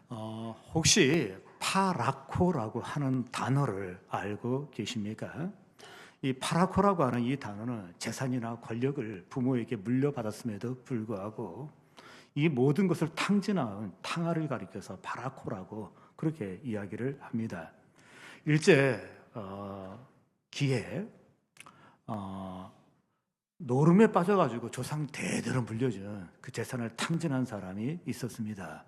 혹시 파라코라고 하는 단어를 알고 계십니까? 이 파라코라고 하는 이 단어는 재산이나 권력을 부모에게 물려받았음에도 불구하고 이 모든 것을 탕진한 탕아를 가리켜서 파라코라고 그렇게 이야기를 합니다. 일제 기에 노름에 빠져가지고 조상 대대로 물려준 그 재산을 탕진한 사람이 있었습니다.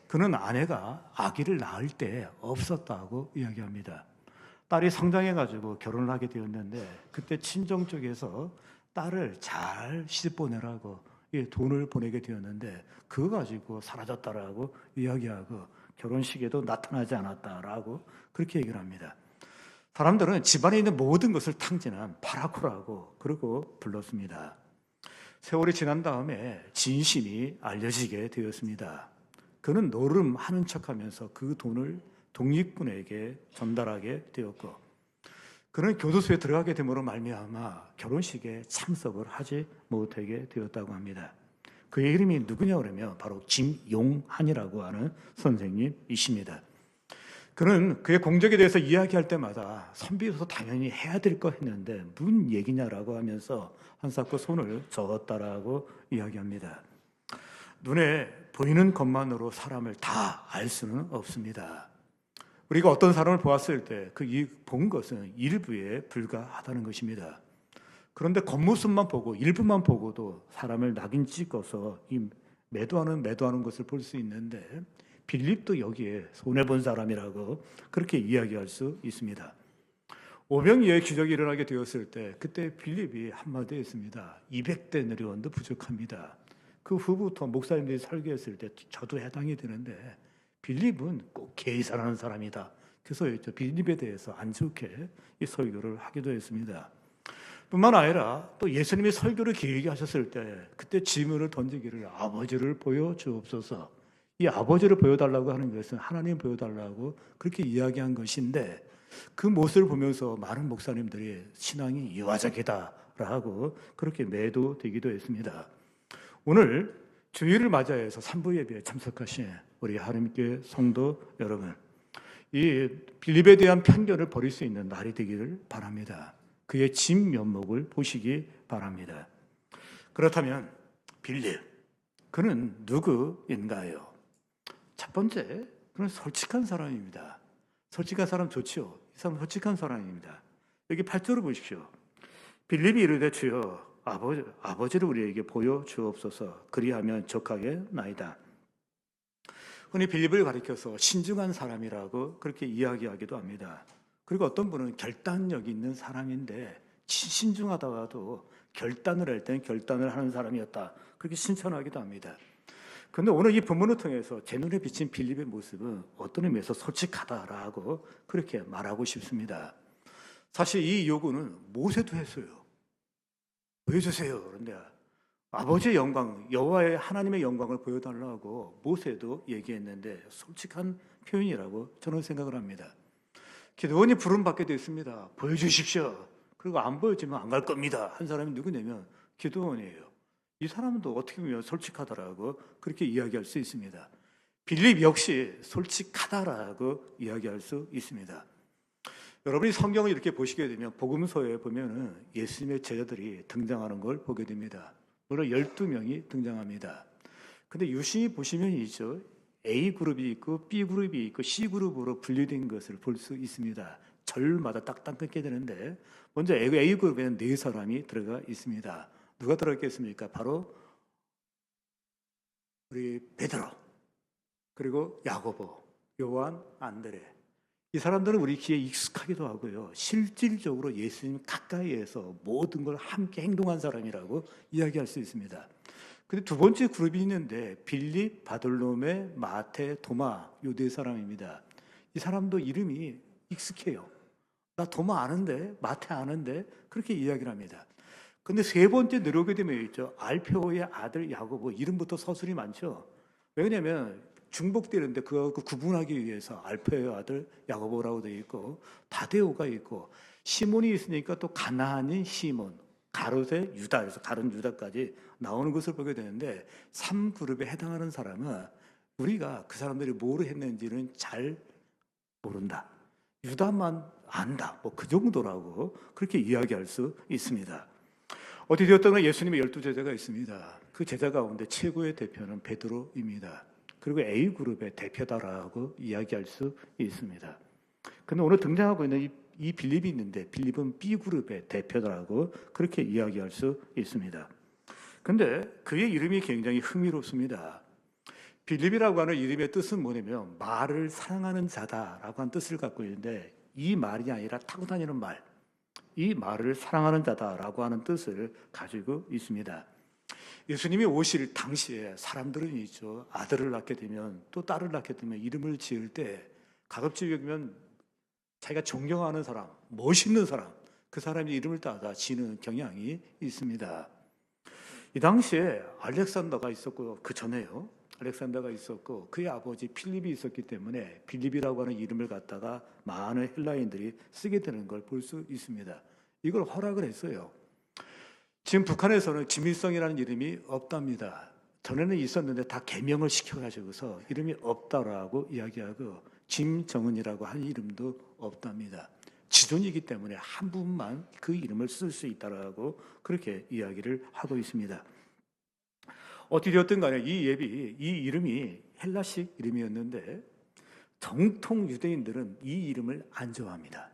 그는 아내가 아기를 낳을 때 없었다고 이야기합니다. 딸이 성장해가지고 결혼을 하게 되었는데 그때 친정 쪽에서 딸을 잘 시집 보내라고 돈을 보내게 되었는데 그거 가지고 사라졌다라고 이야기하고 결혼식에도 나타나지 않았다라고 그렇게 얘기를 합니다. 사람들은 집안에 있는 모든 것을 탕진한 파라코라고 그러고 불렀습니다. 세월이 지난 다음에 진심이 알려지게 되었습니다. 그는 노름하는 척하면서 그 돈을 독립군에게 전달하게 되었고 그는 교도소에 들어가게 됨으로 말미암아 결혼식에 참석을 하지 못하게 되었다고 합니다. 그의 이름이 누구냐 그러면 바로 김용한이라고 하는 선생님이십니다. 그는 그의 공적에 대해서 이야기할 때마다 선비로서 당연히 해야 될 거 했는데 무슨 얘기냐라고 하면서 한사코 손을 저었다라고 이야기합니다. 눈에 보이는 것만으로 사람을 다 알 수는 없습니다. 우리가 어떤 사람을 보았을 때 그 본 것은 일부에 불과하다는 것입니다. 그런데 겉모습만 보고 일부만 보고도 사람을 낙인 찍어서 이 매도하는 것을 볼 수 있는데 빌립도 여기에 손해본 사람이라고 그렇게 이야기할 수 있습니다. 오병이어의 기적이 일어나게 되었을 때 그때 빌립이 한마디 했습니다. 200대 내려원도 부족합니다. 그 후부터 목사님들이 설교했을 때 저도 해당이 되는데 빌립은 꼭 계산하는 사람이다. 그래서 빌립에 대해서 안 좋게 이 설교를 하기도 했습니다. 뿐만 아니라 또 예수님이 설교를 길게 하셨을 때 그때 질문을 던지기를 아버지를 보여주옵소서. 이 아버지를 보여달라고 하는 것은 하나님 보여달라고 그렇게 이야기한 것인데 그 모습을 보면서 많은 목사님들이 신앙이 유아적이다라고 그렇게 매도되기도 했습니다. 오늘 주일을 맞이해서 3부 예배에 참석하신 우리 하나님께 성도 여러분, 이 빌립에 대한 편견을 버릴 수 있는 날이 되기를 바랍니다. 그의 진면목을 보시기 바랍니다. 그렇다면 빌립, 그는 누구인가요? 첫 번째, 그는 솔직한 사람입니다. 솔직한 사람 좋지요. 이 사람 솔직한 사람입니다. 여기 8절을 보십시오. 빌립이 이르되 주여 아버지를 우리에게 보여주옵소서. 그리하면 족하겠나이다. 흔히 빌립을 가리켜서 신중한 사람이라고 그렇게 이야기하기도 합니다. 그리고 어떤 분은 결단력 있는 사람인데 신중하다가도 결단을 할 때는 결단을 하는 사람이었다. 그렇게 칭찬하기도 합니다. 그런데 오늘 이 본문을 통해서 제 눈에 비친 빌립의 모습은 어떤 의미에서 솔직하다라고 그렇게 말하고 싶습니다. 사실 이 요구는 모세도 했어요. 보여주세요. 그런데 아버지의 영광, 여호와의 하나님의 영광을 보여달라고 모세도 얘기했는데 솔직한 표현이라고 저는 생각을 합니다. 기드온이 부름받게 됐습니다. 보여주십시오. 그리고 안 보여주면 안 갈 겁니다. 한 사람이 누구냐면 기드온이에요. 이 사람도 어떻게 보면 솔직하다라고 그렇게 이야기할 수 있습니다. 빌립 역시 솔직하다라고 이야기할 수 있습니다. 여러분이 성경을 이렇게 보시게 되면 복음서에 보면은 예수님의 제자들이 등장하는 걸 보게 됩니다. 물론 12명이 등장합니다. 근데 유심히 보시면 있죠. A그룹이 있고 B그룹이 있고 C그룹으로 분리된 것을 볼 수 있습니다. 절마다 딱딱 끊게 되는데 먼저 A그룹에는 4사람이 들어가 있습니다. 누가 들어있겠습니까? 바로 우리 베드로, 그리고 야고보, 요한, 안드레. 이 사람들은 우리 귀에 익숙하기도 하고요. 실질적으로 예수님 가까이에서 모든 걸 함께 행동한 사람이라고 이야기할 수 있습니다. 근데 두 번째 그룹이 있는데 빌립, 바돌로메, 마테, 도마 요 4사람입니다. 이 사람도 이름이 익숙해요. 나 도마 아는데, 마테 아는데 그렇게 이야기를 합니다. 근데 세 번째 내려오게 되면 있죠. 알페오의 아들 야고보, 이름부터 서술이 많죠. 왜냐하면 중복되는데 그거 구분하기 위해서 알페오의 아들 야고보라고 되어 있고 다데오가 있고 시몬이 있으니까 또 가나안인 시몬, 가롯의 유다, 그래서 가룟 유다까지 나오는 것을 보게 되는데 3그룹에 해당하는 사람은 우리가 그 사람들이 뭐를 했는지는 잘 모른다. 유다만 안다. 뭐 그 정도라고 그렇게 이야기할 수 있습니다. 어디 되었든 예수님의 12제자가 있습니다. 그 제자 가운데 최고의 대표는 베드로입니다. 그리고 A그룹의 대표다라고 이야기할 수 있습니다. 근데 오늘 등장하고 있는 이 빌립이 있는데 빌립은 B그룹의 대표다라고 그렇게 이야기할 수 있습니다. 근데 그의 이름이 굉장히 흥미롭습니다. 빌립이라고 하는 이름의 뜻은 뭐냐면 말을 사랑하는 자다라고 하는 뜻을 갖고 있는데 이 말이 아니라 타고 다니는 말, 이 말을 사랑하는 자다라고 하는 뜻을 가지고 있습니다. 예수님이 오실 당시에 사람들은 있죠. 아들을 낳게 되면 또 딸을 낳게 되면 이름을 지을 때 가급적 여기면 자기가 존경하는 사람, 멋있는 사람, 그 사람의 이름을 따라 지는 경향이 있습니다. 이 당시에 알렉산더가 있었고 그 전에요. 알렉산더가 있었고 그의 아버지 필립이 있었기 때문에 빌립이라고 하는 이름을 갖다가 많은 헬라인들이 쓰게 되는 걸 볼 수 있습니다. 이걸 허락을 했어요. 지금 북한에서는 김일성이라는 이름이 없답니다. 전에는 있었는데 다 개명을 시켜가지고서 이름이 없다라고 이야기하고 김정은이라고 하는 이름도 없답니다. 지존이기 때문에 한 분만 그 이름을 쓸 수 있다라고 그렇게 이야기를 하고 있습니다. 어떻게 되었든 간에 이 이름이 헬라식 이름이었는데 정통 유대인들은 이 이름을 안 좋아합니다.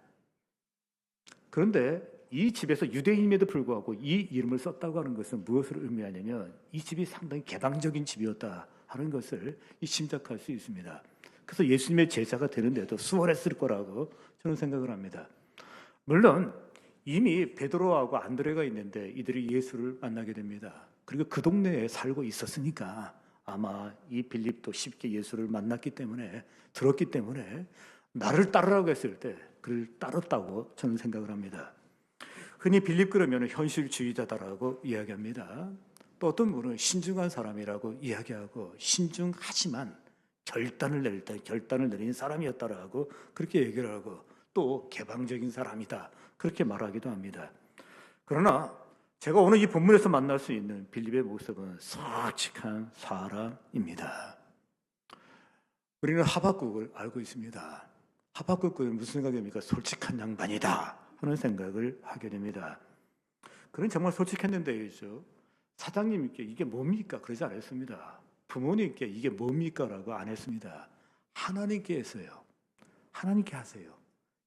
그런데 이 집에서 유대인임에도 불구하고 이 이름을 썼다고 하는 것은 무엇을 의미하냐면 이 집이 상당히 개방적인 집이었다 하는 것을 짐작할 수 있습니다. 그래서 예수님의 제자가 되는데도 수월했을 거라고 저는 생각을 합니다. 물론 이미 베드로하고 안드레가 있는데 이들이 예수를 만나게 됩니다. 그리고 그 동네에 살고 있었으니까 아마 이 빌립도 쉽게 예수를 만났기 때문에 들었기 때문에 나를 따르라고 했을 때 그를 따랐다고 저는 생각을 합니다. 흔히 빌립 그러면 현실주의자다라고 이야기합니다. 또 어떤 분은 신중한 사람이라고 이야기하고 신중하지만 결단을 내린 사람이었다라고 그렇게 얘기를 하고 또 개방적인 사람이다 그렇게 말하기도 합니다. 그러나 제가 오늘 이 본문에서 만날 수 있는 빌립의 모습은 솔직한 사람입니다. 우리는 하박국을 알고 있습니다. 하박국은 무슨 생각입니까? 솔직한 양반이다 하는 생각을 하게 됩니다. 그는 정말 솔직했는데요. 사장님께 이게 뭡니까? 그러지 않았습니다. 부모님께 이게 뭡니까? 라고 안 했습니다. 하나님께 했어요. 하나님께 하세요.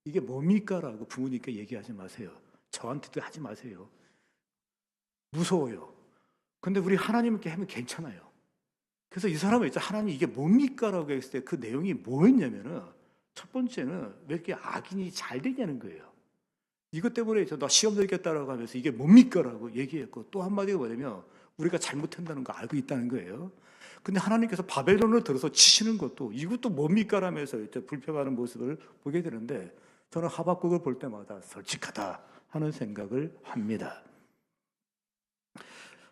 이게 뭡니까? 라고 부모님께 얘기하지 마세요. 저한테도 하지 마세요. 무서워요. 근데 우리 하나님께 하면 괜찮아요. 그래서 이 사람은 이제 하나님 이게 뭡니까? 라고 했을 때 그 내용이 뭐였냐면은 첫 번째는 왜 이렇게 악인이 잘 되냐는 거예요. 이것 때문에 너 시험 들겠다라고 하면서 이게 뭡니까? 라고 얘기했고 또 한마디가 뭐냐면 우리가 잘못한다는 거 알고 있다는 거예요. 근데 하나님께서 바벨론을 들어서 치시는 것도 이것도 뭡니까? 라면서 불평하는 모습을 보게 되는데 저는 하박국을 볼 때마다 솔직하다 하는 생각을 합니다.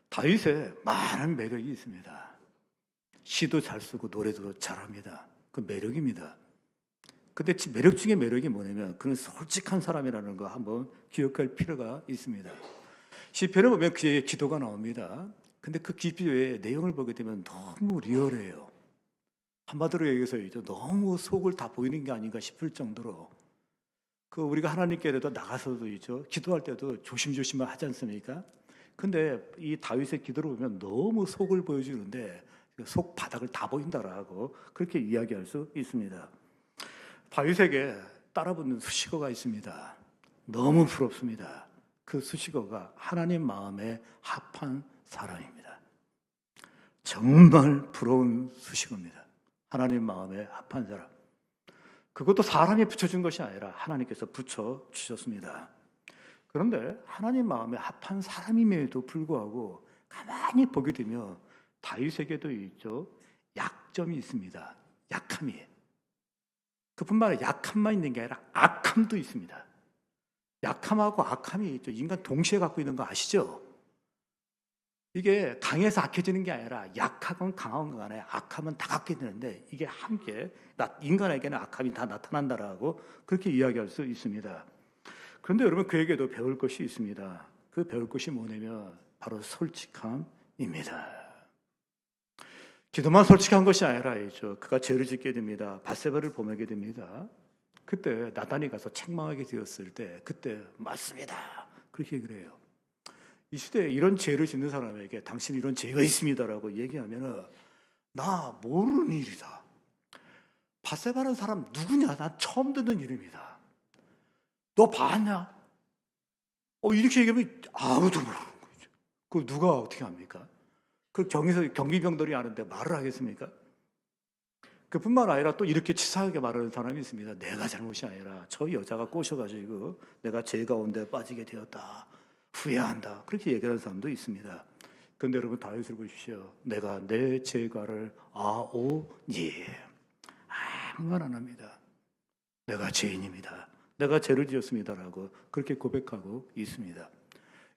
다윗에 많은 매력이 있습니다. 시도 잘 쓰고 노래도 잘합니다. 그 매력입니다. 근데 매력 중에 매력이 뭐냐면 그는 솔직한 사람이라는 거 한번 기억할 필요가 있습니다. 시편을 보면 그의 기도가 나옵니다. 근데 그 기도의 내용을 보게 되면 너무 리얼해요. 한마디로 얘기해서 너무 속을 다 보이는 게 아닌가 싶을 정도로 그 우리가 하나님께라도 나가서도 기도할 때도 조심조심 하지 않습니까? 근데 이 다윗의 기도를 보면 너무 속을 보여주는데 속 바닥을 다 보인다라고 그렇게 이야기할 수 있습니다. 다윗에게 따라붙는 수식어가 있습니다. 너무 부럽습니다. 그 수식어가 하나님 마음에 합한 사람입니다. 정말 부러운 수식어입니다. 하나님 마음에 합한 사람. 그것도 사람이 붙여준 것이 아니라 하나님께서 붙여주셨습니다. 그런데 하나님 마음에 합한 사람임에도 불구하고 가만히 보게 되면 다윗에게도 약점이 있습니다. 약함이. 그뿐만 아니라 약함만 있는 게 아니라 악함도 있습니다. 약함하고 악함이 인간 동시에 갖고 있는 거 아시죠? 이게 강해서 악해지는 게 아니라 약하건 강한 간에 악함은 다 갖게 되는데 이게 함께 인간에게는 악함이 다 나타난다라고 그렇게 이야기할 수 있습니다. 그런데 여러분 그에게도 배울 것이 있습니다. 그 배울 것이 뭐냐면 바로 솔직함입니다. 기도만 솔직한 것이 아니라 그가 죄를 짓게 됩니다. 밧세바를 범하게 됩니다. 그때 나단이 가서 책망하게 되었을 때 그때 맞습니다. 그렇게 얘기를 해요. 이 시대에 이런 죄를 짓는 사람에게 당신 이런 죄가 있습니다라고 얘기하면은 나 모르는 일이다. 밧세바라는 사람 누구냐? 난 처음 듣는 이름이다. 너 봤냐? 이렇게 얘기하면 아무도 모르는 거죠. 그 누가 어떻게 합니까? 그 경비병들이 아는데 말을 하겠습니까? 그뿐만 아니라 또 이렇게 치사하게 말하는 사람이 있습니다. 내가 잘못이 아니라 저 여자가 꼬셔가지고 내가 죄 가운데 빠지게 되었다. 후회한다. 그렇게 얘기하는 사람도 있습니다. 그런데 여러분 다윗을 보십시오. 내가 내 죄가를 아오니 아무 말 안 합니다. 내가 죄인입니다. 내가 죄를 지었습니다라고 그렇게 고백하고 있습니다.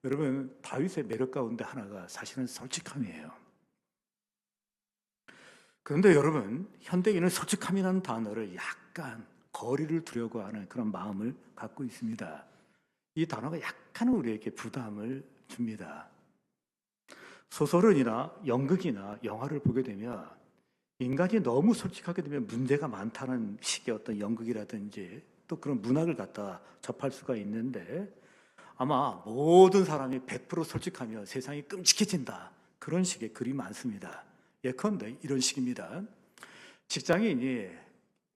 여러분 다윗의 매력 가운데 하나가 사실은 솔직함이에요. 그런데 여러분 현대인은 솔직함이라는 단어를 약간 거리를 두려고 하는 그런 마음을 갖고 있습니다. 이 단어가 약간 우리에게 부담을 줍니다. 소설이나 연극이나 영화를 보게 되면 인간이 너무 솔직하게 되면 문제가 많다는 식의 어떤 연극이라든지 또 그런 문학을 갖다 접할 수가 있는데 아마 모든 사람이 100% 솔직하면 세상이 끔찍해진다. 그런 식의 글이 많습니다. 예컨대 이런 식입니다. 직장인이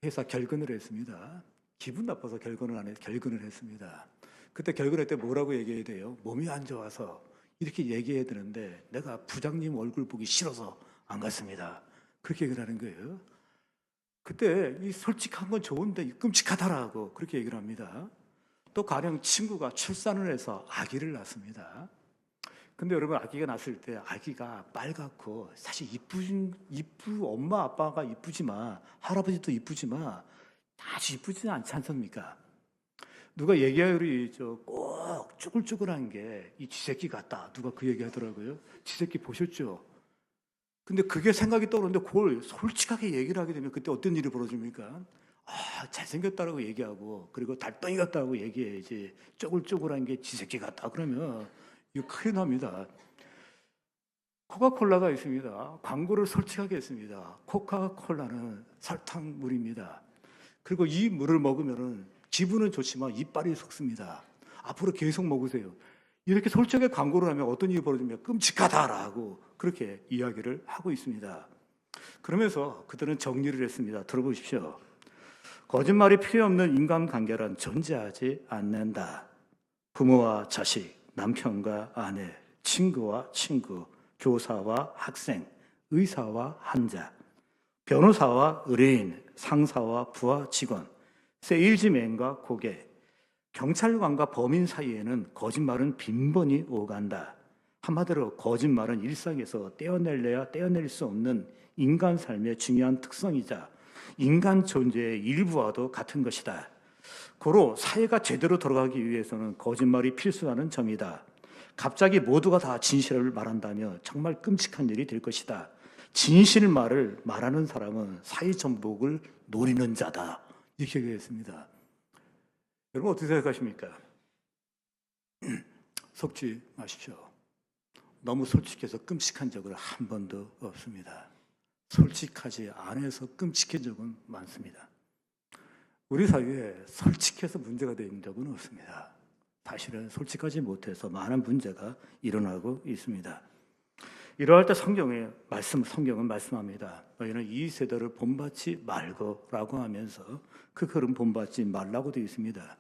회사 결근을 했습니다. 기분 나빠서 결근을 했습니다. 그때 결근할 때 뭐라고 얘기해야 돼요? 몸이 안 좋아서 이렇게 얘기해야 되는데 내가 부장님 얼굴 보기 싫어서 안 갔습니다. 그렇게 얘기를 하는 거예요. 그때 이 솔직한 건 좋은데 끔찍하다라고 그렇게 얘기를 합니다. 또 가령 친구가 출산을 해서 아기를 낳습니다. 근데 여러분 아기가 낳았을 때 아기가 빨갛고 사실 엄마 아빠가 이쁘지만 할아버지도 이쁘지만 아주 이쁘지는 않지 않습니까? 누가 얘기하기로 꼭 쭈글쭈글한 게 이 쥐새끼 같다. 누가 그 얘기 하더라고요. 쥐새끼 보셨죠? 근데 그게 생각이 떠오르는데 그걸 솔직하게 얘기를 하게 되면 그때 어떤 일이 벌어집니까? 잘생겼다라고 얘기하고 그리고 달덩이 같다고 얘기해야지 쪼글쪼글한 게 쥐새끼 같다 그러면 이거 큰일 납니다. 코카콜라가 있습니다. 광고를 솔직하게 했습니다. 코카콜라는 설탕물입니다. 그리고 이 물을 먹으면 기분은 좋지만 이빨이 썩습니다. 앞으로 계속 먹으세요. 이렇게 솔직하게 광고를 하면 어떤 일이 벌어지면 끔찍하다라고 그렇게 이야기를 하고 있습니다. 그러면서 그들은 정리를 했습니다. 들어보십시오. 거짓말이 필요 없는 인간관계란 존재하지 않는다. 부모와 자식, 남편과 아내, 친구와 친구, 교사와 학생, 의사와 환자, 변호사와 의뢰인, 상사와 부하 직원, 세일즈맨과 고객, 경찰관과 범인 사이에는 거짓말은 빈번히 오간다. 한마디로 거짓말은 일상에서 떼어낼래야 떼어낼 수 없는 인간 삶의 중요한 특성이자 인간 존재의 일부와도 같은 것이다. 고로 사회가 제대로 돌아가기 위해서는 거짓말이 필수라는 점이다. 갑자기 모두가 다 진실을 말한다면 정말 끔찍한 일이 될 것이다. 진실말을 말하는 사람은 사회 전복을 노리는 자다. 이렇게 얘기했습니다. 여러분 어떻게 생각하십니까? 속지 마십시오. 너무 솔직해서 끔찍한 적은 한 번도 없습니다. 솔직하지 않아서 끔찍한 적은 많습니다. 우리 사회에 솔직해서 문제가 된 적은 없습니다. 사실은 솔직하지 못해서 많은 문제가 일어나고 있습니다. 이러할 때 성경은 말씀합니다. 너희는 이 세대를 본받지 말고라고 하면서 그 흐름 본받지 말라고 되어 있습니다.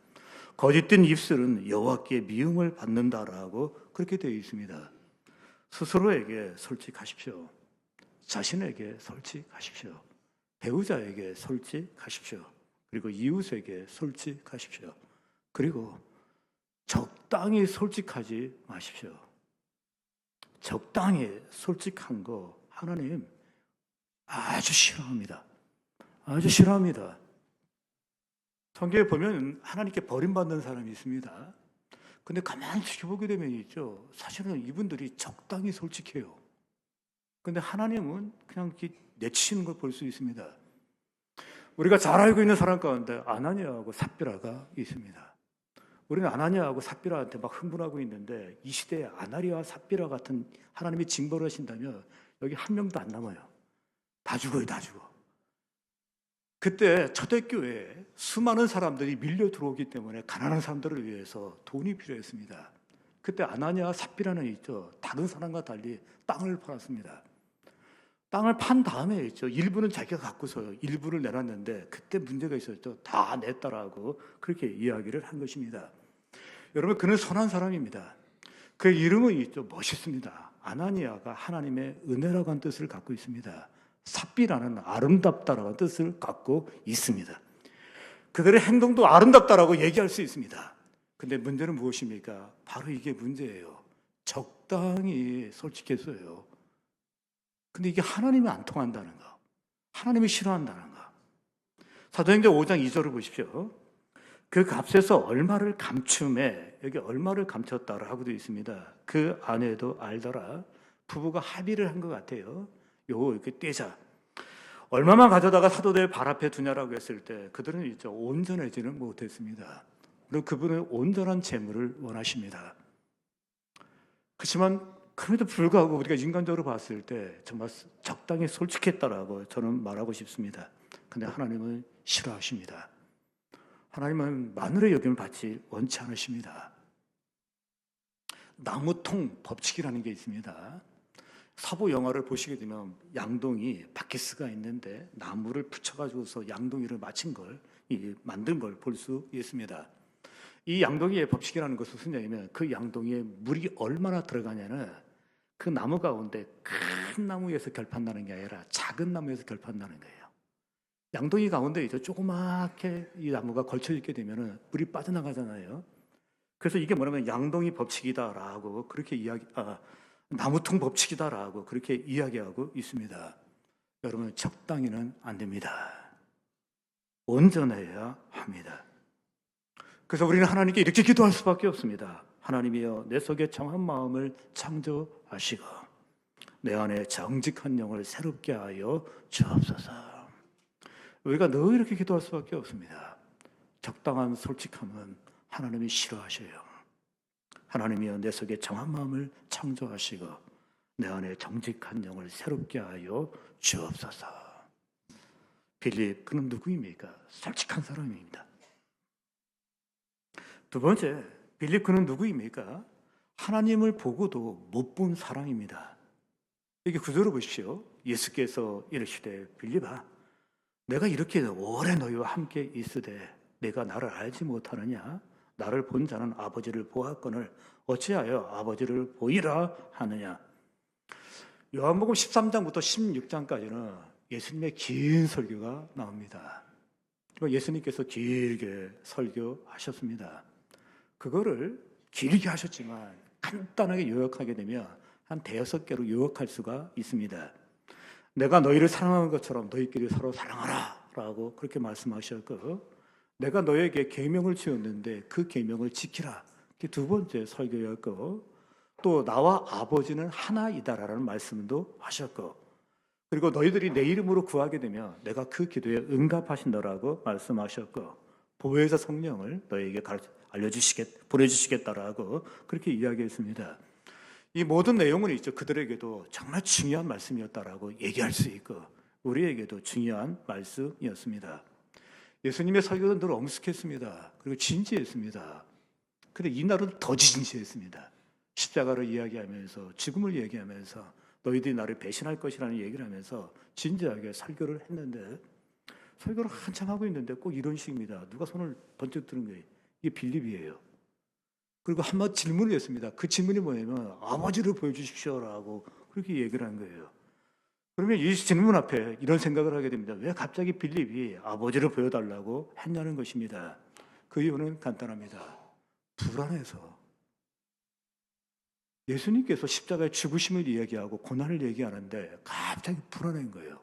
거짓된 입술은 여호와께 미움을 받는다라고 그렇게 되어 있습니다. 스스로에게 솔직하십시오. 자신에게 솔직하십시오. 배우자에게 솔직하십시오. 그리고 이웃에게 솔직하십시오. 그리고 적당히 솔직하지 마십시오. 적당히 솔직한 거 하나님 아주 싫어합니다. 아주 싫어합니다. 성경에 보면 하나님께 버림받는 사람이 있습니다. 근데 가만히 지켜보게 되면 있죠. 사실은 이분들이 적당히 솔직해요. 근데 하나님은 그냥 이렇게 내치시는 걸 볼 수 있습니다. 우리가 잘 알고 있는 사람 가운데 아나니아하고 삽비라가 있습니다. 우리는 아나니아하고 삽비라한테 막 흥분하고 있는데 이 시대에 아나니아와 삽비라 같은 하나님이 징벌을 하신다면 여기 한 명도 안 남아요. 다 죽어요, 다 죽어. 그때 초대교회에 수많은 사람들이 밀려 들어오기 때문에 가난한 사람들을 위해서 돈이 필요했습니다. 그때 아나니아 삽비라는 있죠. 다른 사람과 달리 땅을 팔았습니다. 땅을 판 다음에 있죠. 일부는 자기가 갖고서요. 일부를 내놨는데 그때 문제가 있었죠. 다 냈다라고 그렇게 이야기를 한 것입니다. 여러분, 그는 선한 사람입니다. 그의 이름은 있죠. 멋있습니다. 아나니아가 하나님의 은혜라고 하는 뜻을 갖고 있습니다. 삽비라는 아름답다라는 뜻을 갖고 있습니다. 그들의 행동도 아름답다라고 얘기할 수 있습니다. 근데 문제는 무엇입니까? 바로 이게 문제예요. 적당히 솔직했어요. 근데 이게 하나님이 안 통한다는 거, 하나님이 싫어한다는 거. 사도행전 5장 2절을 보십시오. 그 값에서 얼마를 감춤해, 여기 얼마를 감췄다라고 되어 있습니다. 그 아내도 알더라. 부부가 합의를 한 것 같아요. 요거 이렇게 떼자. 얼마만 가져다가 사도들 발 앞에 두냐라고 했을 때 그들은 이제 온전해지는 못했습니다. 그리고 그분은 온전한 재물을 원하십니다. 그렇지만 그럼에도 불구하고 우리가 인간적으로 봤을 때 정말 적당히 솔직했다라고 저는 말하고 싶습니다. 근데 하나님은 싫어하십니다. 하나님은 마늘의 여김을 받지 원치 않으십니다. 나무통 법칙이라는 게 있습니다. 사부 영화를 보시게 되면 양동이 바퀴스가 있는데 나무를 붙여가지고서 양동이를 만든 걸 볼 수 있습니다. 이 양동이의 법칙이라는 것은 무슨 얘기냐면 그 양동이에 물이 얼마나 들어가냐는 그 나무 가운데 큰 나무에서 결판나는 게 아니라 작은 나무에서 결판나는 거예요. 양동이 가운데 이제 조그맣게 이 나무가 걸쳐 있게 되면 물이 빠져나가잖아요. 그래서 이게 뭐냐면 양동이 법칙이다라고 그렇게 나무통 법칙이다라고 그렇게 이야기하고 있습니다. 여러분, 적당히는 안 됩니다. 온전해야 합니다. 그래서 우리는 하나님께 이렇게 기도할 수밖에 없습니다. 하나님이여, 내 속에 정한 마음을 창조하시고 내 안에 정직한 영을 새롭게 하여 주옵소서. 우리가 늘 이렇게 기도할 수밖에 없습니다. 적당한 솔직함은 하나님이 싫어하셔요. 하나님이여, 내 속에 정한 마음을 창조하시고 내 안에 정직한 영을 새롭게 하여 주옵소서. 빌립, 그는 누구입니까? 솔직한 사람입니다. 두 번째, 빌립, 그는 누구입니까? 하나님을 보고도 못 본 사람입니다. 여기 구절을 보십시오. 예수께서 이르시되 빌립아, 내가 이렇게 오래 너희와 함께 있으되 내가 나를 알지 못하느냐? 나를 본 자는 아버지를 보았거늘 어찌하여 아버지를 보이라 하느냐? 요한복음 13장부터 16장까지는 예수님의 긴 설교가 나옵니다. 예수님께서 길게 설교하셨습니다. 그거를 길게 하셨지만 간단하게 요약하게 되면 한 5개로 요약할 수가 있습니다. 내가 너희를 사랑하는 것처럼 너희끼리 서로 사랑하라 라고 그렇게 말씀하셨고, 내가 너에게 계명을 주었는데 그 계명을 지키라. 그게 두 번째 설교였고, 또 나와 아버지는 하나이다라는 말씀도 하셨고, 그리고 너희들이 내 이름으로 구하게 되면 내가 그 기도에 응답하신다라고 말씀하셨고, 보혜사 성령을 너희에게 보내주시겠다라고 그렇게 이야기했습니다. 이 모든 내용은 있죠. 그들에게도 정말 중요한 말씀이었다라고 얘기할 수 있고 우리에게도 중요한 말씀이었습니다. 예수님의 설교는 늘 엄숙했습니다. 그리고 진지했습니다. 그런데 이날은 더 진지했습니다. 십자가를 이야기하면서 죽음을 얘기하면서 너희들이 나를 배신할 것이라는 얘기를 하면서 진지하게 설교를 했는데, 설교를 한참 하고 있는데 꼭 이런 식입니다. 누가 손을 번쩍 드는 거예요. 이게 빌립이에요. 그리고 한마디 질문을 했습니다. 그 질문이 뭐냐면 아버지를 보여주십시오라고 그렇게 얘기를 한 거예요. 그러면 이 질문 앞에 이런 생각을 하게 됩니다. 왜 갑자기 빌립이 아버지를 보여달라고 했냐는 것입니다. 그 이유는 간단합니다. 불안해서. 예수님께서 십자가의 죽으심을 이야기하고 고난을 얘기하는데 갑자기 불안한 거예요.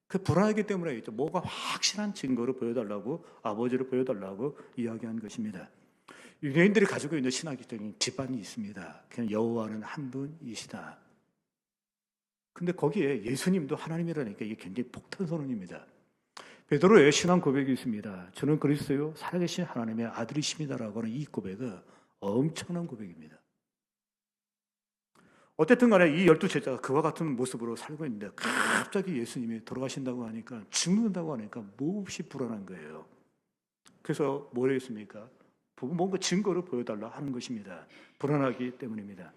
그 불안하기 때문에 있죠. 뭐가 확실한 증거를 보여달라고, 아버지를 보여달라고 이야기한 것입니다. 유대인들이 가지고 있는 신학적인 기반이 있습니다. 그냥 여호와는 한 분이시다. 근데 거기에 예수님도 하나님이라니까 이게 굉장히 폭탄 선언입니다. 베드로의 신앙 고백이 있습니다. 저는 그리스도요 살아계신 하나님의 아들이십니다라고 하는 이 고백은 엄청난 고백입니다. 어쨌든 간에 이 12제자가 그와 같은 모습으로 살고 있는데 갑자기 예수님이 돌아가신다고 하니까, 죽는다고 하니까 몹시 불안한 거예요. 그래서 뭐라 했습니까? 뭔가 증거를 보여달라 하는 것입니다. 불안하기 때문입니다.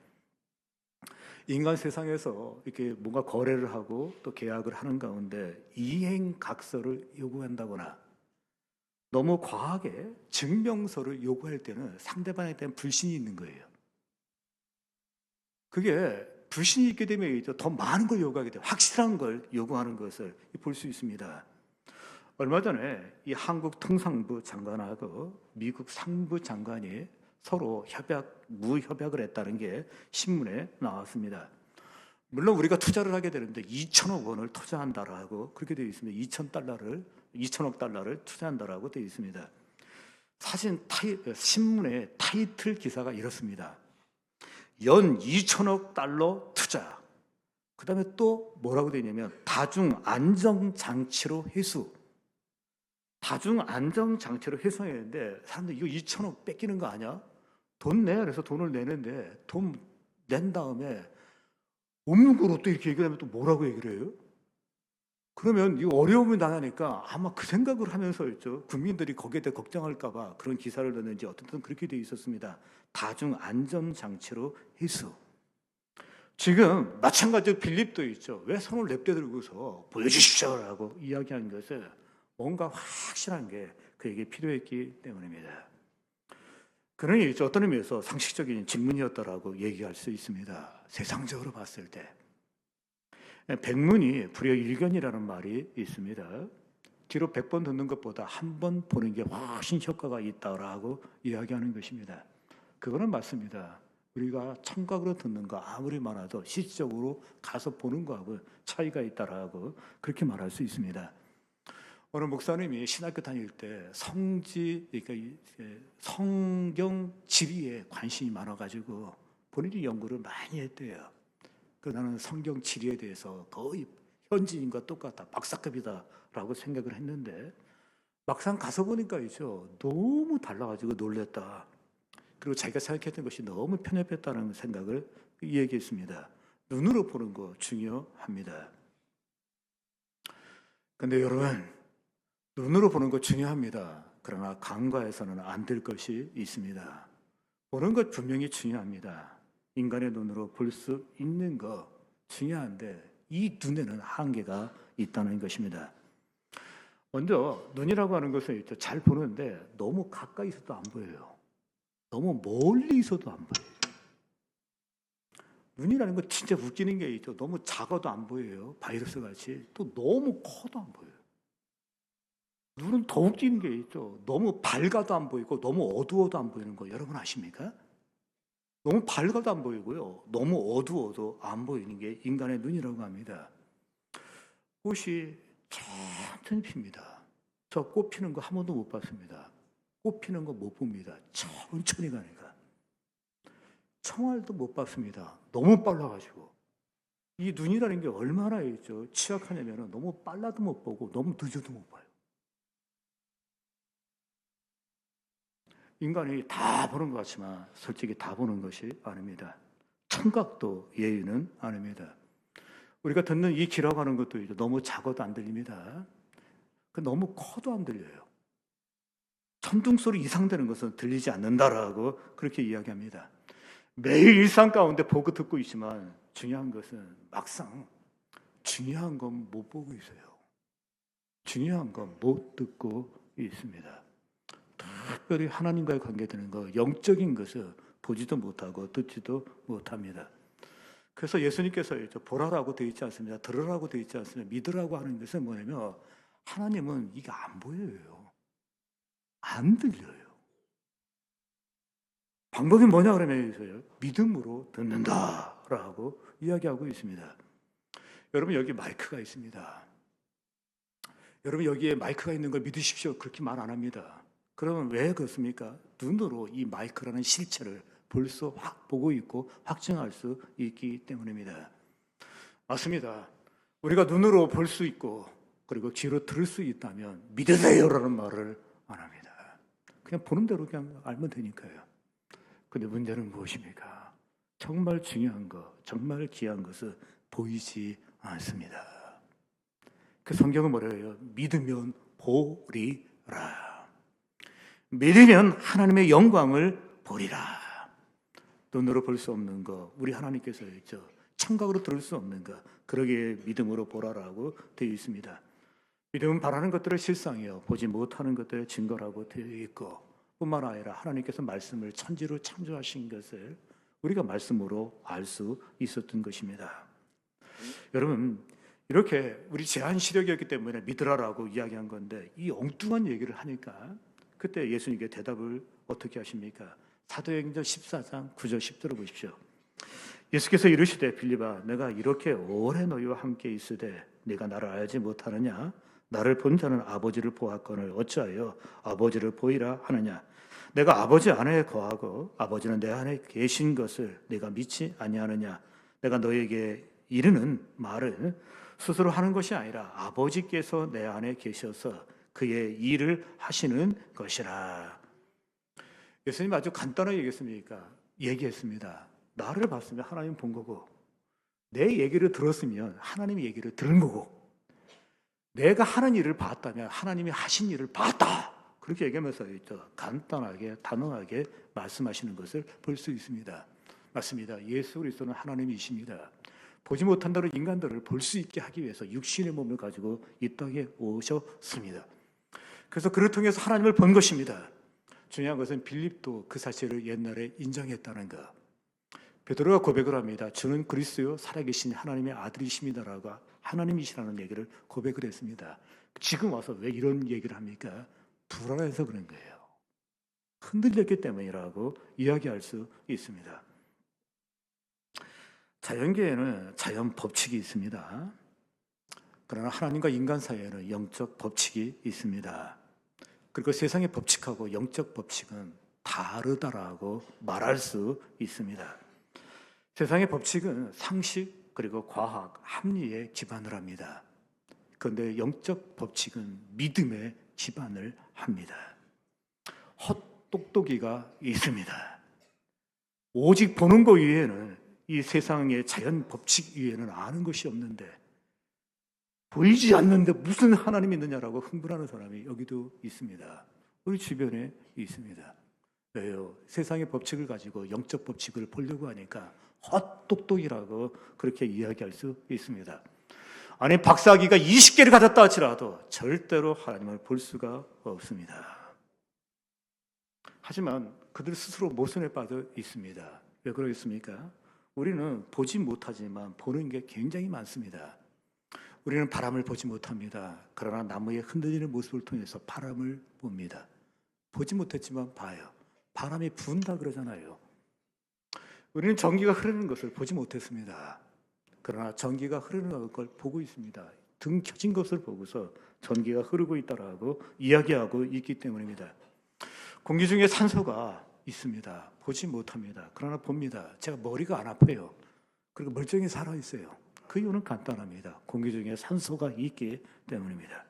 인간 세상에서 이렇게 뭔가 거래를 하고 또 계약을 하는 가운데 이행각서를 요구한다거나 너무 과하게 증명서를 요구할 때는 상대방에 대한 불신이 있는 거예요. 그게 불신이 있게 되면 더 많은 걸 요구하게 돼요. 확실한 걸 요구하는 것을 볼 수 있습니다. 얼마 전에 이 한국 통상부 장관하고 미국 상부 장관이 서로 무협약을 했다는 게 신문에 나왔습니다. 물론 우리가 투자를 하게 되는데 2천억 원을 투자한다라고 그렇게 되어 있습니다. 2천억 달러를 투자한다라고 되어 있습니다. 신문의 타이틀 기사가 이렇습니다. 연 2천억 달러 투자. 그 다음에 또 뭐라고 되어 있냐면 다중안전장치로 회수. 다중안전장치로 회수했는데 사람들 이거 2천억 뺏기는 거 아니야? 돈 내. 그래서 돈을 내는데 돈 낸 다음에 없는 거로 또 이렇게 얘기를 하면 또 뭐라고 얘기를 해요? 그러면 이 어려움이 나가니까 아마 그 생각을 하면서였죠. 국민들이 거기에 대해 걱정할까봐 그런 기사를 넣는지 어쨌든 그렇게 되어 있었습니다. 다중안전장치로 회수. 지금 마찬가지로 빌립도 있죠. 왜 손을 내빼들고서 보여주십시오라고 이야기한 것을 뭔가 확실한 게 그에게 필요했기 때문입니다. 그러니 어떤 의미에서 상식적인 질문이었다라고 얘기할 수 있습니다. 세상적으로 봤을 때. 백문이 불여일견이라는 말이 있습니다. 뒤로 100번 듣는 것보다 한 번 보는 게 훨씬 효과가 있다라고 이야기하는 것입니다. 그거는 맞습니다. 우리가 청각으로 듣는 거 아무리 많아도 실질적으로 가서 보는 거하고 차이가 있다라고 그렇게 말할 수 있습니다. 어느 목사님이 신학교 다닐 때 그러니까 성경 지리에 관심이 많아가지고 본인이 연구를 많이 했대요. 나는 성경 지리에 대해서 거의 현지인과 똑같다, 박사급이다라고 생각을 했는데 막상 가서 보니까 너무 달라가지고 놀랬다. 그리고 자기가 생각했던 것이 너무 편협했다는 생각을 얘기했습니다. 눈으로 보는 거 중요합니다. 근데 여러분, 눈으로 보는 거 중요합니다. 그러나 간과해서는 안 될 것이 있습니다. 보는 것 분명히 중요합니다. 인간의 눈으로 볼 수 있는 거 중요한데 이 눈에는 한계가 있다는 것입니다. 먼저 눈이라고 하는 것은 잘 보는데 너무 가까이 있어도 안 보여요. 너무 멀리 있어도 안 보여요. 눈이라는 건 진짜 웃기는 게 있죠. 너무 작아도 안 보여요. 바이러스 같이. 또 너무 커도 안 보여요. 눈은 더 웃기는 게 있죠. 너무 밝아도 안 보이고 너무 어두워도 안 보이는 거 여러분 아십니까? 너무 밝아도 안 보이고요. 너무 어두워도 안 보이는 게 인간의 눈이라고 합니다. 꽃이 천천히 핍니다. 저 꽃 피는 거 한 번도 못 봤습니다. 꽃 피는 거 못 봅니다. 천천히 가니까. 청알도 못 봤습니다. 너무 빨라가지고. 이 눈이라는 게 얼마나 취약하냐면 너무 빨라도 못 보고 너무 늦어도 못 봐요. 인간이 다 보는 것 같지만 솔직히 다 보는 것이 아닙니다. 청각도 예의는 아닙니다. 우리가 듣는 이 귀라고 하는 것도 너무 작아도 안 들립니다. 너무 커도 안 들려요. 천둥소리 이상 되는 것은 들리지 않는다라고 그렇게 이야기합니다. 매일 일상 가운데 보고 듣고 있지만 중요한 것은 막상 중요한 건 못 보고 있어요. 중요한 건 못 듣고 있습니다. 특별히 하나님과의 관계되는 거, 영적인 것을 보지도 못하고 듣지도 못합니다. 그래서 예수님께서 보라라고 되어 있지 않습니다. 들으라고 되어 있지 않습니다. 믿으라고 하는 것은 뭐냐면 하나님은 이게 안 보여요. 안 들려요. 방법이 뭐냐 그러면 믿음으로 듣는다라고 이야기하고 있습니다. 여러분 여기 마이크가 있습니다. 여러분 여기에 마이크가 있는 걸 믿으십시오. 그렇게 말 안 합니다. 그러면 왜 그렇습니까? 눈으로 이 마이크라는 실체를 보고 있고 확증할 수 있기 때문입니다. 맞습니다. 우리가 눈으로 볼 수 있고 그리고 귀로 들을 수 있다면 믿으세요라는 말을 안 합니다. 그냥 보는 대로 그냥 알면 되니까요. 근데 문제는 무엇입니까? 정말 중요한 것, 정말 귀한 것은 보이지 않습니다. 그 성경은 뭐래요? 믿으면 보리라. 믿으면 하나님의 영광을 보리라. 눈으로 볼 수 없는 것, 우리 하나님께서 있죠. 청각으로 들을 수 없는 것, 그러기에 믿음으로 보라라고 되어 있습니다. 믿음은 바라는 것들의 실상이요, 보지 못하는 것들의 증거라고 되어 있고, 뿐만 아니라 하나님께서 말씀을 천지로 창조하신 것을 우리가 말씀으로 알 수 있었던 것입니다. 여러분, 이렇게 우리 제한 시력이었기 때문에 믿으라라고 이야기한 건데, 이 엉뚱한 얘기를 하니까 그때 예수님께 대답을 어떻게 하십니까? 사도행전 14장 9절 10절을 보십시오. 예수께서 이르시되 빌립아, 내가 이렇게 오래 너희와 함께 있으되 네가 나를 알지 못하느냐? 나를 본 자는 아버지를 보았거늘 어찌하여 아버지를 보이라 하느냐? 내가 아버지 안에 거하고 아버지는 내 안에 계신 것을 네가 믿지 아니하느냐? 내가 너에게 이르는 말은 스스로 하는 것이 아니라 아버지께서 내 안에 계셔서 그의 일을 하시는 것이라. 예수님 아주 간단하게 얘기했습니다. 나를 봤으면 하나님 본 거고, 내 얘기를 들었으면 하나님의 얘기를 들은 거고, 내가 하는 일을 봤다면 하나님이 하신 일을 봤다. 그렇게 얘기하면서 간단하게 단호하게 말씀하시는 것을 볼 수 있습니다. 맞습니다. 예수 그리스도는 하나님이십니다. 보지 못한다는 인간들을 볼 수 있게 하기 위해서 육신의 몸을 가지고 이 땅에 오셨습니다. 그래서 그를 통해서 하나님을 본 것입니다. 중요한 것은 빌립도 그 사실을 옛날에 인정했다는 것. 베드로가 고백을 합니다. 주는 그리스도요 살아계신 하나님의 아들이십니다라고 하나님이시라는 얘기를 고백을 했습니다. 지금 와서 왜 이런 얘기를 합니까? 불안해서 그런 거예요. 흔들렸기 때문이라고 이야기할 수 있습니다. 자연계에는 자연 법칙이 있습니다. 그러나 하나님과 인간 사이에는 영적 법칙이 있습니다. 그리고 세상의 법칙하고 영적 법칙은 다르다라고 말할 수 있습니다. 세상의 법칙은 상식 그리고 과학, 합리에 기반을 합니다. 그런데 영적 법칙은 믿음에 기반을 합니다. 헛똑똑이가 있습니다. 오직 보는 것 이외에는 이 세상의 자연 법칙 이외에는 아는 것이 없는데, 보이지 않는데 무슨 하나님이 있느냐라고 흥분하는 사람이 여기도 있습니다. 우리 주변에 있습니다. 왜요? 세상의 법칙을 가지고 영적 법칙을 보려고 하니까 헛똑똑이라고 그렇게 이야기할 수 있습니다. 아니, 박사학위가 20개를 가졌다 할지라도 절대로 하나님을 볼 수가 없습니다. 하지만 그들 스스로 모순에 빠져 있습니다. 왜 그러겠습니까? 우리는 보지 못하지만 보는 게 굉장히 많습니다. 우리는 바람을 보지 못합니다. 그러나 나무의 흔들리는 모습을 통해서 바람을 봅니다. 보지 못했지만 봐요. 바람이 분다 그러잖아요. 우리는 전기가 흐르는 것을 보지 못했습니다. 그러나 전기가 흐르는 걸 보고 있습니다. 등 켜진 것을 보고서 전기가 흐르고 있다라고 이야기하고 있기 때문입니다. 공기 중에 산소가 있습니다. 보지 못합니다. 그러나 봅니다. 제가 머리가 안 아파요. 그리고 멀쩡히 살아있어요. 그 이유는 간단합니다. 공기 중에 산소가 있기 때문입니다.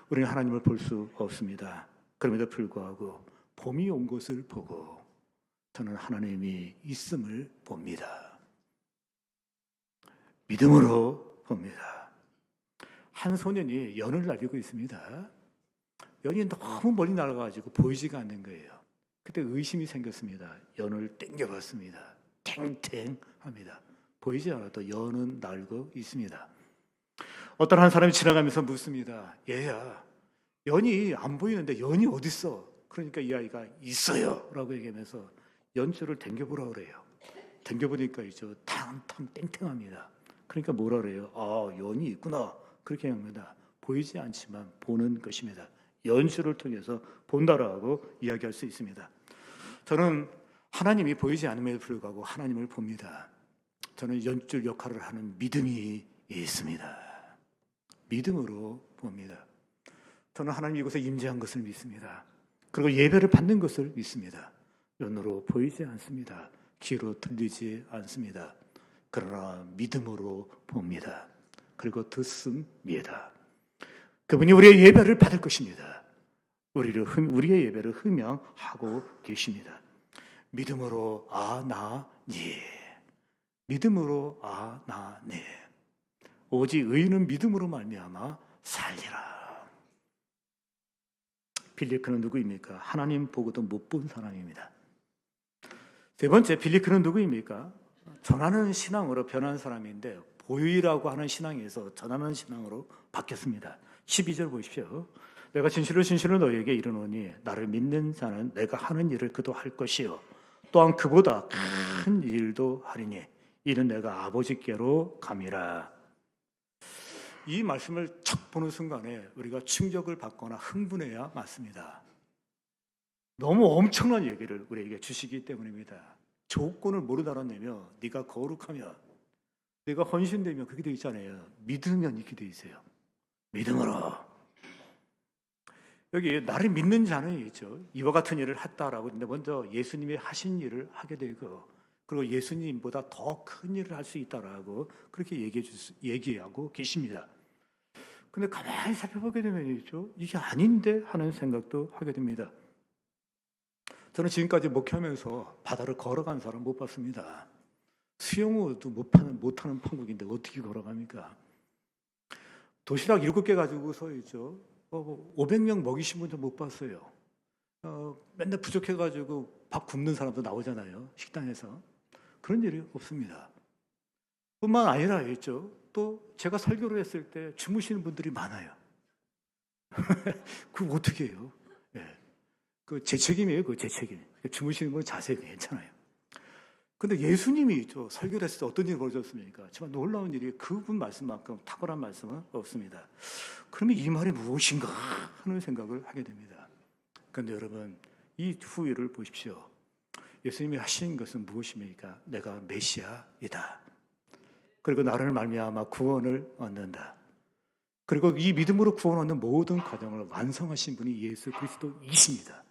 우리는 하나님을 볼 수 없습니다. 그럼에도 불구하고 봄이 온 것을 보고 저는 하나님이 있음을 봅니다. 믿음으로 봅니다. 한 소년이 연을 날리고 있습니다. 연이 너무 멀리 날아가지고 보이지가 않는 거예요. 그때 의심이 생겼습니다. 연을 당겨봤습니다. 탱탱합니다. 보이지 않아도 연은 날고 있습니다. 어떤 한 사람이 지나가면서 묻습니다. 얘야, 연이 안 보이는데 연이 어딨어? 그러니까 이 아이가 있어요 라고 얘기하면서 연줄을 당겨보라 그래요. 당겨보니까 이제 탕탕 땡땡합니다. 그러니까 뭐라 그래요? 아, 연이 있구나. 그렇게 합니다. 보이지 않지만 보는 것입니다. 연줄을 통해서 본다라고 이야기할 수 있습니다. 저는 하나님이 보이지 않음에도 불구하고 하나님을 봅니다. 저는 연줄 역할을 하는 믿음이 있습니다. 믿음으로 봅니다. 저는 하나님이 이곳에 임재한 것을 믿습니다. 그리고 예배를 받는 것을 믿습니다. 눈으로 보이지 않습니다. 귀로 들리지 않습니다. 그러나 믿음으로 봅니다. 그리고 듣습니다. 그분이 우리의 예배를 받을 것입니다. 우리의 예배를 흠양하고 계십니다. 믿음으로 아나니. 믿음으로 아나네. 오직 의인은 믿음으로 말미암아 살리라. 빌리크는 누구입니까? 하나님 보고도 못 본 사람입니다. 세 번째, 빌리크는 누구입니까? 전하는 신앙으로 변한 사람인데 보이라고 하는 신앙에서 전하는 신앙으로 바뀌었습니다. 12절 보십시오. 내가 진실로 진실로 너희에게 이르노니 나를 믿는 자는 내가 하는 일을 그도 할 것이요 또한 그보다 큰 일도 하리니 이는 내가 아버지께로 감이라. 이 말씀을 척 보는 순간에 우리가 충격을 받거나 흥분해야 맞습니다. 너무 엄청난 얘기를 우리에게 주시기 때문입니다. 조건을 모르다라 내며 네가 거룩하면, 네가 헌신되면, 그렇게 되어 있잖아요. 믿으면 이렇게 되어 있어요. 믿음으로. 여기 나를 믿는 자는 있죠. 이와 같은 일을 했다라고 했는데 먼저 예수님이 하신 일을 하게 되고, 그리고 예수님보다 더 큰 일을 할 수 있다라고 그렇게 얘기하고 계십니다. 근데 가만히 살펴보게 되면 있죠. 이게 아닌데 하는 생각도 하게 됩니다. 저는 지금까지 목회하면서 바다를 걸어간 사람 못 봤습니다. 수영도 못하는 판국인데 어떻게 걸어갑니까? 도시락 7개 가지고서 있죠. 500명 먹이신 분도 못 봤어요. 맨날 부족해가지고 밥 굶는 사람도 나오잖아요. 식당에서. 그런 일이 없습니다. 뿐만 아니라 있죠. 또 제가 설교를 했을 때 주무시는 분들이 많아요. 그거 어떻게 해요? 네. 그 제 책임이에요. 그 제 책임. 주무시는 건 자세히 괜찮아요. 근데 예수님이 있죠. 설교를 했을 때 어떤 일이 벌어졌습니까? 정말 놀라운 일이 그분 말씀만큼 탁월한 말씀은 없습니다. 그러면 이 말이 무엇인가 하는 생각을 하게 됩니다. 그런데 여러분, 이 후일을 보십시오. 예수님이 하신 것은 무엇입니까? 내가 메시아이다. 그리고 나를 말미암아 구원을 얻는다. 그리고 이 믿음으로 구원 얻는 모든 과정을 완성하신 분이 예수 그리스도이십니다.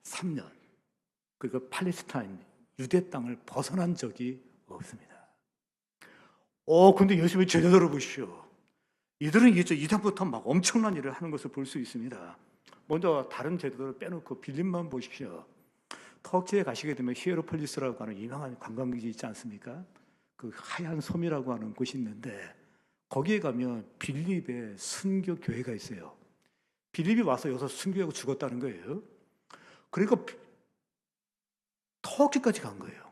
3년. 그리고 팔레스타인, 유대 땅을 벗어난 적이 없습니다. 근데 예수님의 제자들을 보십시오. 이들은 이제 이전부터 막 엄청난 일을 하는 것을 볼 수 있습니다. 먼저 다른 제자들을 빼놓고 빌립만 보십시오. 터키에 가시게 되면 히에로폴리스라고 하는 유명한 관광지가 있지 않습니까? 그 하얀 섬이라고 하는 곳이 있는데 거기에 가면 빌립의 순교 교회가 있어요. 빌립이 와서 여기서 순교하고 죽었다는 거예요. 그러니까 터키까지 간 거예요.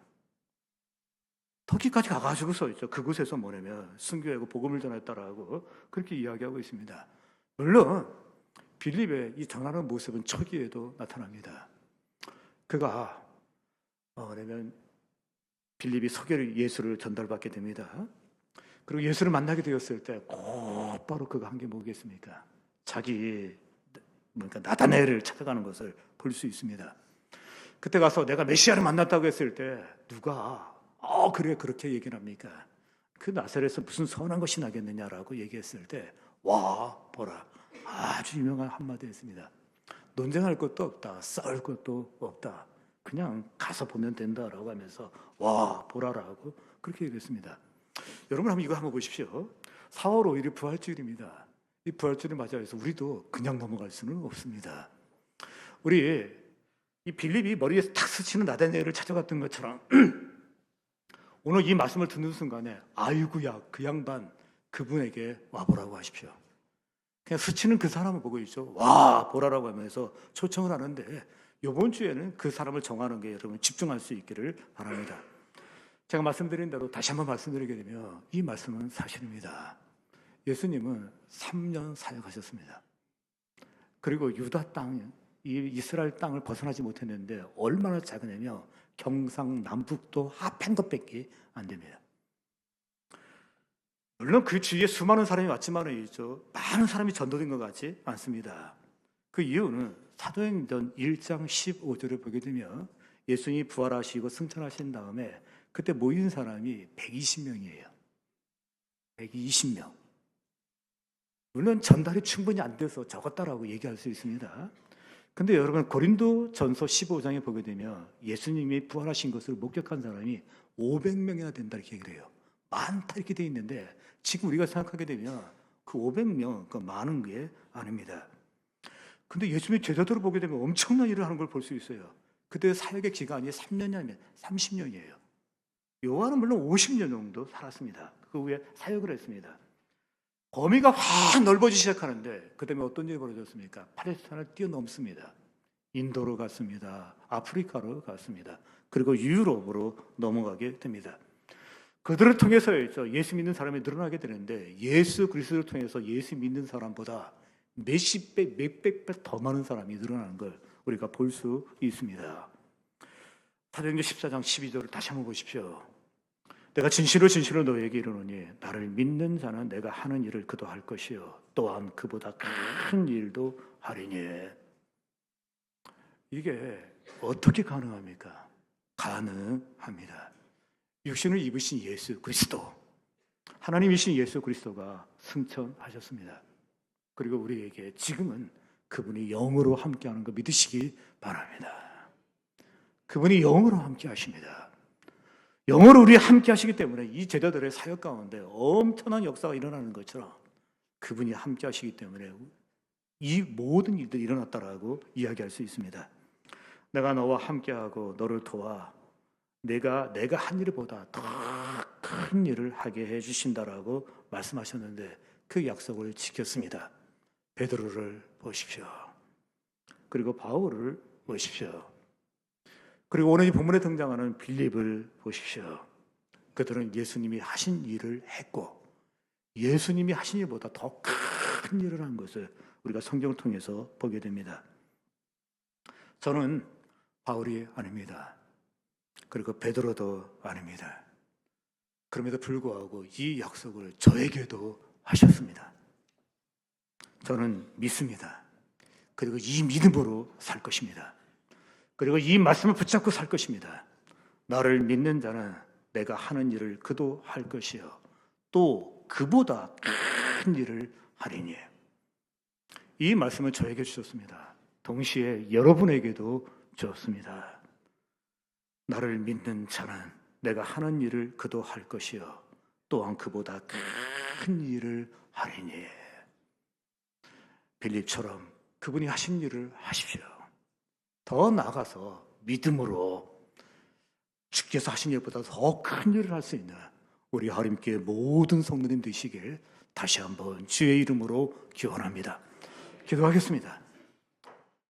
터키까지 가가지고서 있죠. 그곳에서 뭐냐면 순교하고 복음을 전했다라고 그렇게 이야기하고 있습니다. 물론 빌립의 이 전하는 모습은 초기에도 나타납니다. 그가 뭐냐면 빌립이 소개를 예수를 전달받게 됩니다. 그리고 예수를 만나게 되었을 때 곧바로 그가 한 게 뭐겠습니까? 자기 나다나엘을 찾아가는 것을 볼 수 있습니다. 그때 가서 내가 메시아를 만났다고 했을 때 누가 그래 그렇게 얘기를 합니까? 그 나사렛에서 무슨 선한 것이 나겠느냐라고 얘기했을 때 와 보라 아주 유명한 한마디였습니다. 논쟁할 것도 없다. 싸울 것도 없다. 그냥 가서 보면 된다라고 하면서 와 보라라고 그렇게 얘기했습니다. 여러분 한번 이거 한번 보십시오. 4월 5일이 부활주일입니다. 이 부활주일을 맞이해서 우리도 그냥 넘어갈 수는 없습니다. 우리 이 빌립이 머리에서 탁 스치는 나다나엘을 찾아갔던 것처럼 오늘 이 말씀을 듣는 순간에 아이고야 그 양반 그분에게 와보라고 하십시오. 그냥 스치는 그 사람을 보고 있죠. 와 보라라고 하면서 초청을 하는데 이번 주에는 그 사람을 정하는 게 여러분 집중할 수 있기를 바랍니다. 제가 말씀드린 대로 다시 한번 말씀드리게 되면 이 말씀은 사실입니다. 예수님은 3년 사역하셨습니다. 그리고 유다 땅, 이 이스라엘 땅을 벗어나지 못했는데 얼마나 작으냐면 경상남북도 합한 것밖에 안 됩니다. 물론 그 주위에 수많은 사람이 왔지만 많은 사람이 전도된 것 같지 않습니다. 그 이유는 사도행전 1장 15절을 보게 되면 예수님이 부활하시고 승천하신 다음에 그때 모인 사람이 120명이에요. 120명. 물론 전달이 충분히 안 돼서 적었다라고 얘기할 수 있습니다. 근데 여러분 고린도전서 15장에 보게 되면 예수님이 부활하신 것을 목격한 사람이 500명이나 된다 이렇게 얘기를 해요. 많다 이렇게 돼 있는데 지금 우리가 생각하게 되면 그 500명 그 많은 게 아닙니다. 근데 예수님의 제자들을 보게 되면 엄청난 일을 하는 걸 볼 수 있어요. 그때 사역의 기간이 3년이 아니면 30년이에요. 요한은 물론 50년 정도 살았습니다. 그 후에 사역을 했습니다. 범위가 확 넓어지기 시작하는데 그 다음에 어떤 일이 벌어졌습니까? 팔레스타인을 뛰어넘습니다. 인도로 갔습니다. 아프리카로 갔습니다. 그리고 유럽으로 넘어가게 됩니다. 그들을 통해서 예수 믿는 사람이 늘어나게 되는데 예수 그리스도를 통해서 예수 믿는 사람보다 몇십 배, 몇백 배 더 많은 사람이 늘어나는 걸 우리가 볼 수 있습니다. 사도행전 14장 12절을 다시 한번 보십시오. 내가 진실로 진실로 너에게 이르노니 나를 믿는 자는 내가 하는 일을 그도 할 것이요 또한 그보다 큰 일도 하리니. 이게 어떻게 가능합니까? 가능합니다. 육신을 입으신 예수 그리스도, 하나님이신 예수 그리스도가 승천하셨습니다. 그리고 우리에게 지금은 그분이 영으로 함께하는 거 믿으시기 바랍니다. 그분이 영으로 함께 하십니다. 영으로 우리 함께 하시기 때문에 이 제자들의 사역 가운데 엄청난 역사가 일어나는 것처럼 그분이 함께 하시기 때문에 이 모든 일들이 일어났다라고 이야기할 수 있습니다. 내가 너와 함께하고 너를 도와 내가 한 일보다 더 큰 일을 하게 해주신다라고 말씀하셨는데 그 약속을 지켰습니다. 베드로를 보십시오. 그리고 바울을 보십시오. 그리고 오늘 이 본문에 등장하는 빌립을 보십시오. 그들은 예수님이 하신 일을 했고 예수님이 하신 일보다 더 큰 일을 한 것을 우리가 성경을 통해서 보게 됩니다. 저는 바울이 아닙니다. 그리고 베드로도 아닙니다. 그럼에도 불구하고 이 약속을 저에게도 하셨습니다. 저는 믿습니다. 그리고 이 믿음으로 살 것입니다. 그리고 이 말씀을 붙잡고 살 것입니다. 나를 믿는 자는 내가 하는 일을 그도 할 것이요 또 그보다 큰 일을 하리니. 이 말씀을 저에게 주셨습니다. 동시에 여러분에게도 주었습니다. 나를 믿는 자는 내가 하는 일을 그도 할 것이요 또한 그보다 큰 일을 하리니. 빌립처럼 그분이 하신 일을 하십시오. 더 나아가서 믿음으로 주께서 하신 일보다 더 큰 일을 할 수 있는 우리 하나님께 모든 성도님 되시길 다시 한번 주의 이름으로 기원합니다. 기도하겠습니다.